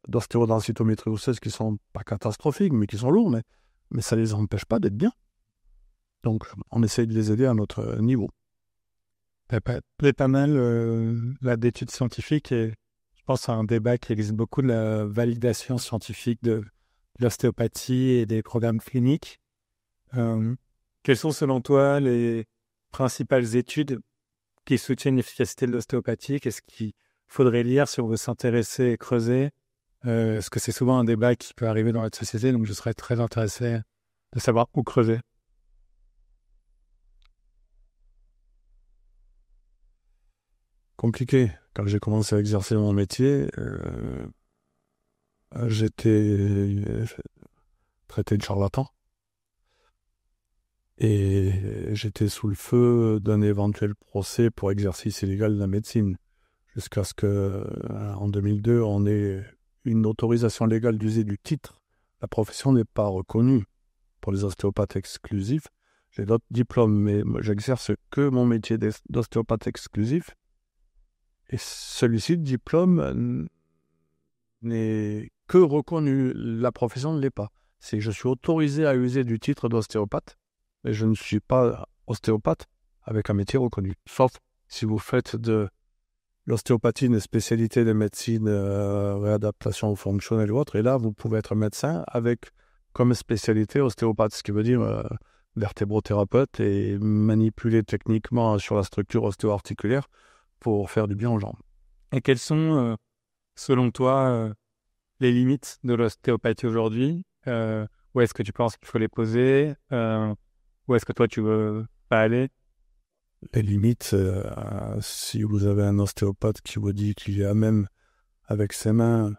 d'ostéodensitométrie osseuse qui sont pas catastrophiques, mais qui sont lourds, mais ça les empêche pas d'être bien. Donc, on essaye de les aider à notre niveau. T'as pas mal là, d'études scientifiques et je pense à un débat qui existe beaucoup de la validation scientifique de l'ostéopathie et des programmes cliniques. Quelles sont selon toi les principales études qui soutiennent l'efficacité de l'ostéopathie? Qu'est-ce qu'il faudrait lire si on veut s'intéresser et creuser? Parce que c'est souvent un débat qui peut arriver dans notre société, donc je serais très intéressé de savoir où creuser. Compliqué. Quand j'ai commencé à exercer mon métier, j'étais traité de charlatan. Et j'étais sous le feu d'un éventuel procès pour exercice illégal de la médecine. Jusqu'à ce que, en 2002, on ait une autorisation légale d'user du titre. La profession n'est pas reconnue pour les ostéopathes exclusifs. J'ai d'autres diplômes, mais j'exerce que mon métier d'ostéopathe exclusif. Et celui-ci, le diplôme, n'est que reconnu. La profession ne l'est pas. C'est que je suis autorisé à user du titre d'ostéopathe, mais je ne suis pas ostéopathe avec un métier reconnu. Sauf si vous faites de l'ostéopathie une spécialité de médecine, réadaptation fonctionnelle ou autre, et là, vous pouvez être médecin avec comme spécialité ostéopathe, ce qui veut dire vertébrothérapeute et manipuler techniquement sur la structure ostéo-articulaire pour faire du bien aux jambes. Et quelles sont, selon toi, les limites de l'ostéopathie aujourd'hui? Où est-ce que tu penses qu'il faut les poser? Où est-ce que toi, tu veux pas aller? Les limites, si vous avez un ostéopathe qui vous dit qu'il est à même avec ses mains,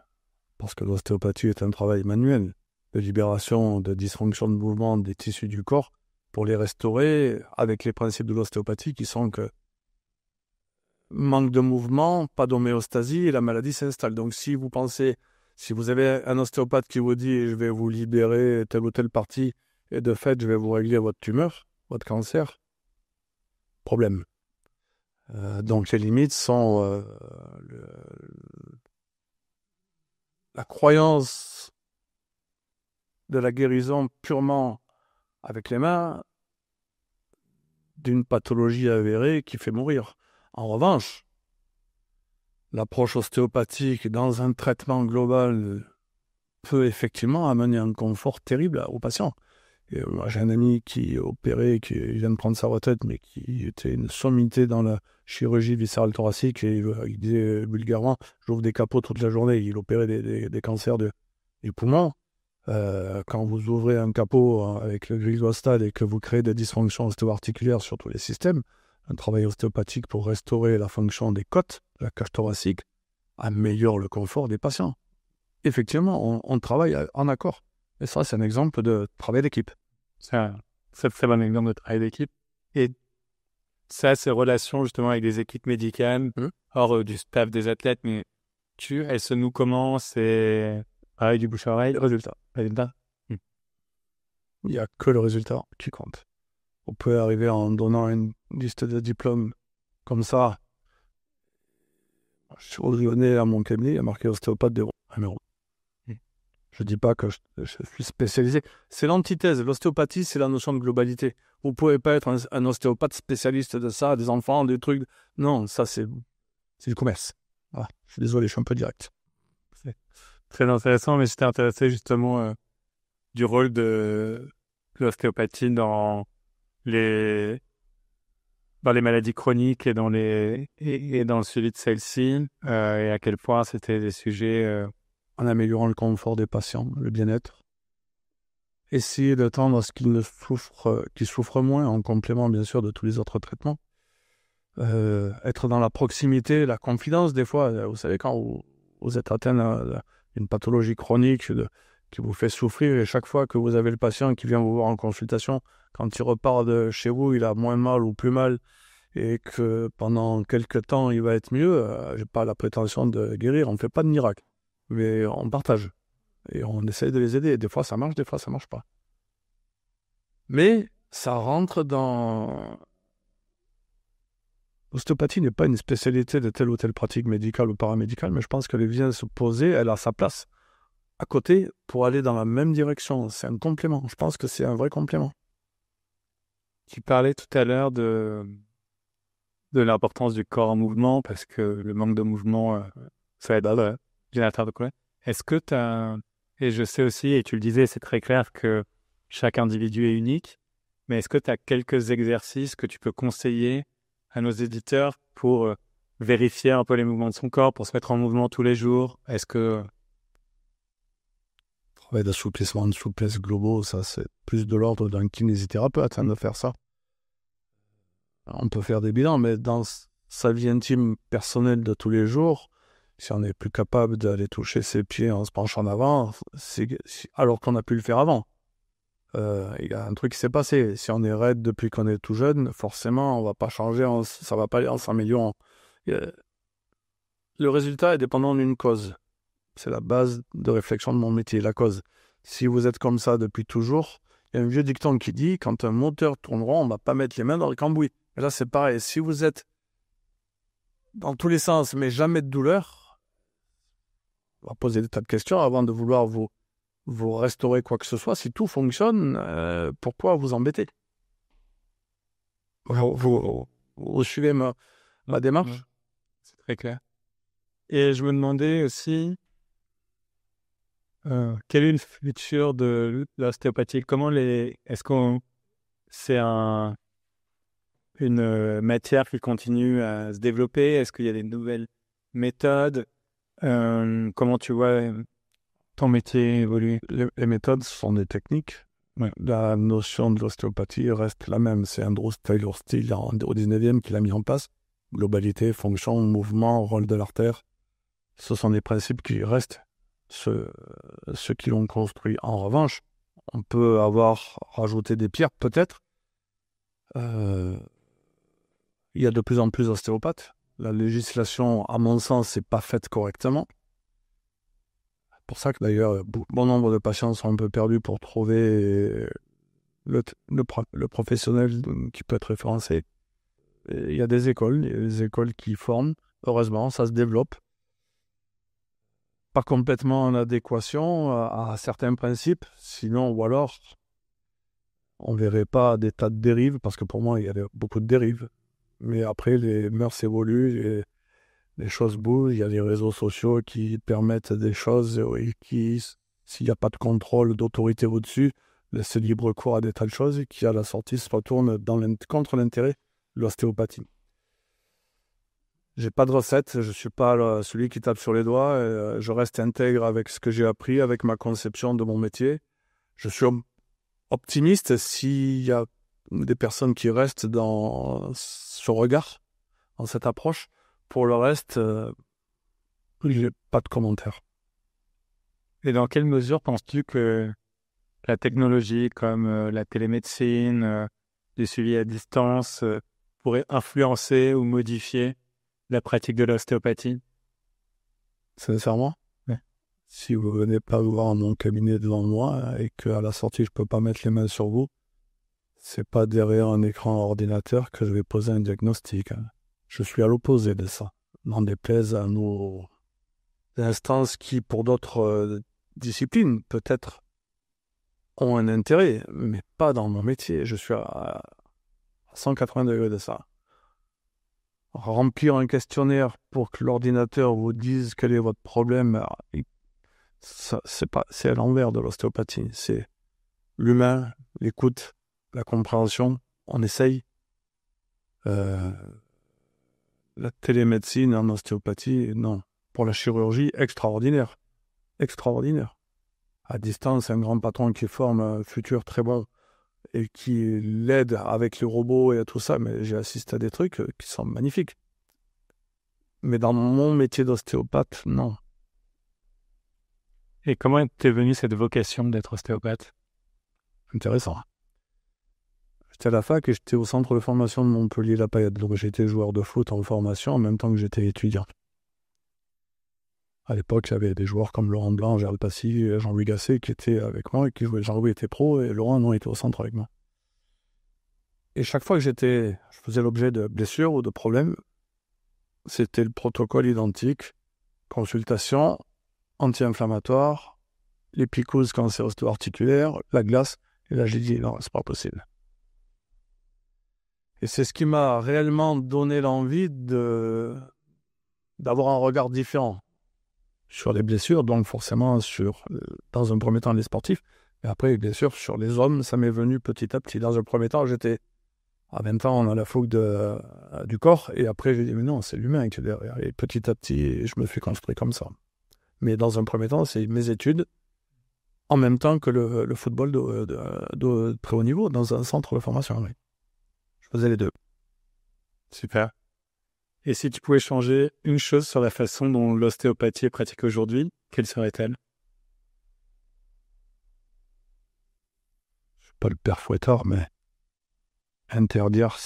parce que l'ostéopathie est un travail manuel de libération de dysfonction de mouvement des tissus du corps pour les restaurer avec les principes de l'ostéopathie qui sont que manque de mouvement, pas d'homéostasie et la maladie s'installe. Donc si vous avez un ostéopathe qui vous dit je vais vous libérer telle ou telle partie et de fait je vais vous régler votre tumeur, votre cancer, problème. Donc les limites sont la croyance de la guérison purement avec les mains d'une pathologie avérée qui fait mourir. En revanche, l'approche ostéopathique dans un traitement global peut effectivement amener un confort terrible aux patients. Et moi, j'ai un ami qui est opéré, qui vient de prendre sa retraite, mais qui était une sommité dans la chirurgie viscérale thoracique, et il disait vulgairement, j'ouvre des capots toute la journée. Il opérait des cancers les poumons. Quand vous ouvrez un capot avec le grillostal et que vous créez des dysfonctions ostéo-articulaires sur tous les systèmes, un travail ostéopathique pour restaurer la fonction des côtes, de la cage thoracique, améliore le confort des patients. Effectivement, on travaille en accord. Et ça, c'est un exemple de travail d'équipe. C'est un très bon exemple de travail d'équipe. Et ça, ces relations justement avec des équipes médicales, hors du staff des athlètes, mais elles se nouent comment? C'est pareil du bouche à oreille? Résultat. Il n'y a que le résultat qui compte. On peut arriver en donnant une liste de diplômes comme ça. Je suis au Lyonnais à mon cabinet, il y a marqué ostéopathe de numéro. Je ne dis pas que je suis spécialisé. C'est l'antithèse. L'ostéopathie, c'est la notion de globalité. Vous ne pouvez pas être un ostéopathe spécialiste de ça, des enfants, des trucs. Non, ça, c'est du commerce. Voilà. Je suis désolé, je suis un peu direct. C'est très intéressant, mais j'étais intéressé justement du rôle de l'ostéopathie dans les maladies chroniques et dans le suivi de celles-ci, et à quel point c'était des sujets... En améliorant le confort des patients, le bien-être. Essayer de tendre à ce qu'ils souffrent moins, en complément bien sûr de tous les autres traitements. Être dans la proximité, la confidence des fois. Vous savez, quand vous êtes atteint d'une pathologie chronique qui vous fait souffrir, et chaque fois que vous avez le patient qui vient vous voir en consultation, quand il repart de chez vous, il a moins mal ou plus mal, et que pendant quelques temps, il va être mieux, je n'ai pas la prétention de guérir, on ne fait pas de miracle. Mais on partage et on essaye de les aider. Des fois, ça marche, des fois, ça marche pas. Mais ça rentre dans... L'ostéopathie n'est pas une spécialité de telle ou telle pratique médicale ou paramédicale, mais je pense qu'elle vient se poser, elle a sa place à côté pour aller dans la même direction. C'est un complément. Je pense que c'est un vrai complément. Tu parlais tout à l'heure de l'importance du corps en mouvement, parce que le manque de mouvement, ça aide à générateur de colère. Est-ce que tu as... Et je sais aussi, et tu le disais, c'est très clair que chaque individu est unique, mais est-ce que tu as quelques exercices que tu peux conseiller à nos éditeurs pour vérifier un peu les mouvements de son corps, pour se mettre en mouvement tous les jours? Est-ce que... Travail d'assouplissement, de souplesse globaux, ça c'est plus de l'ordre d'un kinésithérapeute de faire ça. On peut faire des bilans, mais dans sa vie intime personnelle de tous les jours, si on n'est plus capable d'aller toucher ses pieds en se penchant en avant, alors qu'on a pu le faire avant. Il y a un truc qui s'est passé. Si on est raide depuis qu'on est tout jeune, forcément, on ne va pas changer, ça ne va pas aller en s'améliorant. Le résultat est dépendant d'une cause. C'est la base de réflexion de mon métier, la cause. Si vous êtes comme ça depuis toujours, il y a un vieux dicton qui dit « Quand un moteur tourne rond, on ne va pas mettre les mains dans le cambouis ». Et là, c'est pareil. Si vous êtes dans tous les sens, mais jamais de douleur, on va poser des tas de questions avant de vouloir vous restaurer quoi que ce soit. Si tout fonctionne, pourquoi vous embêter? Vous suivez ma démarche? C'est très clair. Et je me demandais aussi, quel est le futur de l'ostéopathie? Est-ce que c'est une matière qui continue à se développer? Est-ce qu'il y a des nouvelles méthodes? Comment tu vois ton métier évoluer? Les méthodes sont des techniques. Ouais. La notion de l'ostéopathie reste la même. C'est Andrew Taylor Still au 19e qui l'a mis en place. Globalité, fonction, mouvement, rôle de l'artère. Ce sont des principes qui restent, ceux qui l'ont construit. En revanche, on peut avoir rajouté des pierres, peut-être. Il y a de plus en plus d'ostéopathes. La législation, à mon sens, n'est pas faite correctement. C'est pour ça que d'ailleurs, bon nombre de patients sont un peu perdus pour trouver le professionnel qui peut être référencé. Et il y a des écoles qui forment. Heureusement, ça se développe. Pas complètement en adéquation à certains principes. Sinon, ou alors, on ne verrait pas des tas de dérives, parce que pour moi, il y a beaucoup de dérives. Mais après, les mœurs évoluent, les choses bougent, il y a les réseaux sociaux qui permettent des choses et qui, s'il n'y a pas de contrôle d'autorité au-dessus, laissent libre cours à des tas de choses et qui, à la sortie, se retournent contre l'intérêt de l'ostéopathie. J'ai pas de recette, je suis pas celui qui tape sur les doigts. Je reste intègre avec ce que j'ai appris, avec ma conception de mon métier. Je suis optimiste s'il y a des personnes qui restent dans ce regard, dans cette approche. Pour le reste, j'ai pas de commentaires. Et dans quelle mesure penses-tu que la technologie comme la télémédecine, le suivi à distance pourrait influencer ou modifier la pratique de l'ostéopathie? Sincèrement, Ouais. si vous venez pas voir mon cabinet devant moi et qu'à la sortie je peux pas mettre les mains sur vous, c'est pas derrière un écran ordinateur que je vais poser un diagnostic. Je suis à l'opposé de ça. N'en déplaise à nos instances qui, pour d'autres disciplines, peut-être ont un intérêt, mais pas dans mon métier. Je suis à 180 degrés de ça. Remplir un questionnaire pour que l'ordinateur vous dise quel est votre problème, ça, c'est à l'envers de l'ostéopathie. C'est l'humain, l'écoute, la compréhension. On essaye. La télémédecine en ostéopathie, non. Pour la chirurgie, extraordinaire. Extraordinaire. À distance, un grand patron qui forme un futur très bon et qui l'aide avec les robots et tout ça, mais j'ai assisté à des trucs qui sont magnifiques. Mais dans mon métier d'ostéopathe, non. Et comment t'es venue cette vocation d'être ostéopathe? Intéressant. J'étais à la fac et j'étais au centre de formation de Montpellier-La-Payette. Donc j'étais joueur de foot en formation en même temps que j'étais étudiant. À l'époque, j'avais des joueurs comme Laurent Blanc, Gérald Passy, Jean-Louis Gasset qui étaient avec moi et qui jouaient. Jean-Louis était pro et Laurent non était au centre avec moi. Et chaque fois que je faisais l'objet de blessures ou de problèmes, c'était le protocole identique. Consultation, anti-inflammatoire, les picouzes quand c'est ostéo-articulaire, la glace. Et là, j'ai dit non, c'est pas possible. Et c'est ce qui m'a réellement donné l'envie d'avoir un regard différent sur les blessures, donc forcément dans un premier temps, les sportifs, et après, bien sûr, sur les hommes, ça m'est venu petit à petit. Dans un premier temps, j'étais à 20 ans, on a la fougue du corps, et après, j'ai dit, mais non, c'est l'humain qui est derrière. Et petit à petit, je me suis construit comme ça. Mais dans un premier temps, c'est mes études, en même temps que le football de très haut niveau, dans un centre de formation. Oui. Je faisais les deux. Super. Et si tu pouvais changer une chose sur la façon dont l'ostéopathie est pratiquée aujourd'hui, quelle serait-elle? Je ne suis pas le père Fouettard, mais interdire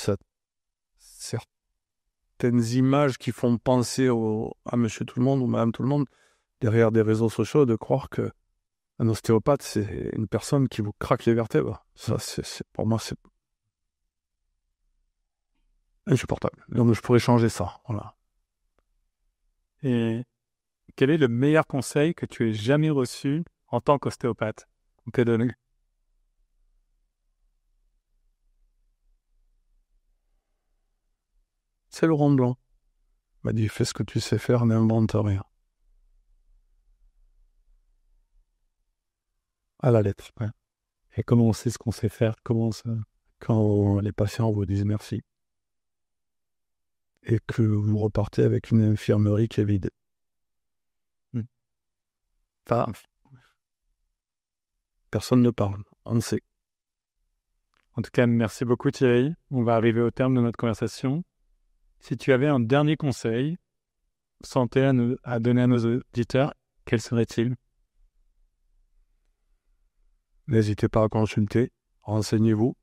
certaines images qui font penser à monsieur tout le monde ou madame tout le monde derrière des réseaux sociaux, de croire que un ostéopathe, c'est une personne qui vous craque les vertèbres. Ça, pour moi, c'est insupportable. Donc, je pourrais changer ça. Voilà. Et quel est le meilleur conseil que tu aies jamais reçu en tant qu'ostéopathe qu'on t'ait donné? C'est Laurent Blanc. Il m'a dit, fais ce que tu sais faire, n'invente rien. À la lettre. Ouais. Et comment on sait ce qu'on sait faire? Comment ça? Quand les patients vous disent merci. Et que vous repartez avec une infirmerie qui est vide. Enfin, personne ne parle, on le sait. En tout cas, merci beaucoup Thierry. On va arriver au terme de notre conversation. Si tu avais un dernier conseil santé à donner à nos auditeurs, quel serait-il? N'hésitez pas à consulter, renseignez-vous.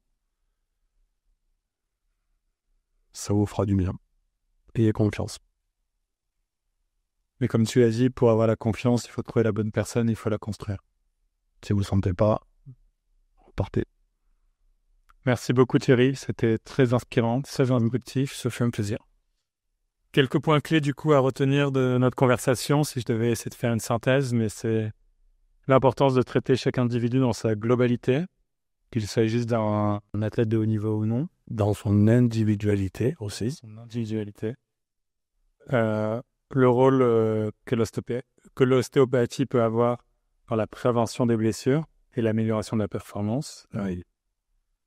Ça vous fera du bien. Ayez confiance. Mais comme tu l'as dit, pour avoir la confiance, il faut trouver la bonne personne, il faut la construire. Si vous ne le sentez pas, partez. Merci beaucoup Thierry, c'était très inspirant, très instructif, ça fait un plaisir. Quelques points clés du coup à retenir de notre conversation, si je devais essayer de faire une synthèse, mais c'est l'importance de traiter chaque individu dans sa globalité, qu'il s'agisse d'un athlète de haut niveau ou non. Dans son individualité aussi. Son individualité. Le rôle que l'ostéopathie peut avoir dans la prévention des blessures et l'amélioration de la performance. Oui.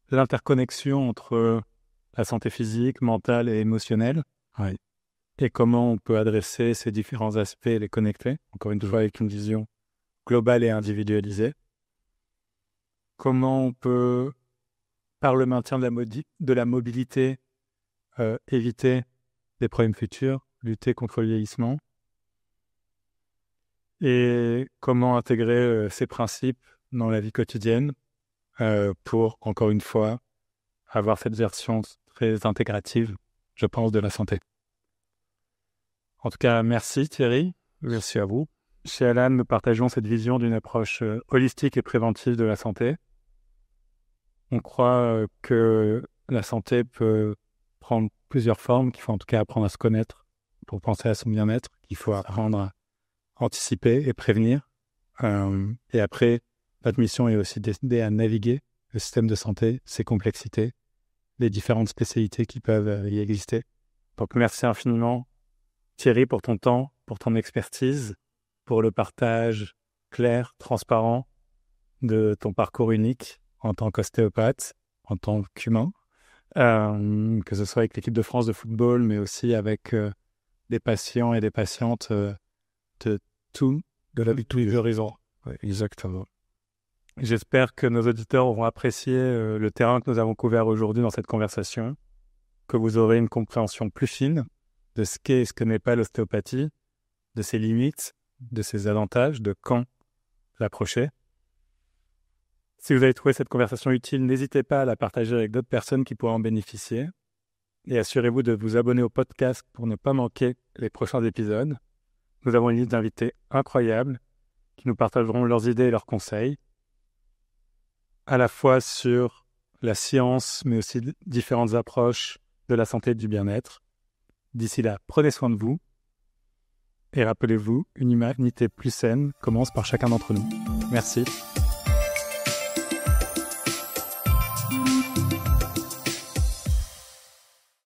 L'interconnexion entre la santé physique, mentale et émotionnelle. Oui. et comment on peut adresser ces différents aspects et les connecter, encore une fois avec une vision globale et individualisée. Comment on peut, par le maintien de la mobilité, éviter des problèmes futurs, lutter contre le vieillissement, et comment intégrer ces principes dans la vie quotidienne pour, encore une fois, avoir cette version très intégrative, je pense, de la santé. En tout cas, merci Thierry. Merci à vous. Chez Alan, nous partageons cette vision d'une approche holistique et préventive de la santé. On croit que la santé peut prendre plusieurs formes, qu'il faut en tout cas apprendre à se connaître pour penser à son bien-être, qu'il faut apprendre à anticiper et prévenir. Et après, notre mission est aussi d'aider à naviguer le système de santé, ses complexités, les différentes spécialités qui peuvent y exister. Donc merci infiniment Thierry pour ton temps, pour ton expertise, pour le partage clair, transparent de ton parcours unique en tant qu'ostéopathe, en tant qu'humain, que ce soit avec l'équipe de France de football, mais aussi avec des patients et des patientes de tous les horizons. Ouais, exactement. J'espère que nos auditeurs auront apprécié le terrain que nous avons couvert aujourd'hui dans cette conversation, que vous aurez une compréhension plus fine de ce qu'est et ce que n'est pas l'ostéopathie, de ses limites, de ses avantages, de quand l'approcher. Si vous avez trouvé cette conversation utile, n'hésitez pas à la partager avec d'autres personnes qui pourraient en bénéficier. Et assurez-vous de vous abonner au podcast pour ne pas manquer les prochains épisodes. Nous avons une liste d'invités incroyables qui nous partageront leurs idées et leurs conseils, à la fois sur la science, mais aussi différentes approches de la santé et du bien-être. D'ici là, prenez soin de vous. Et rappelez-vous, une humanité plus saine commence par chacun d'entre nous. Merci.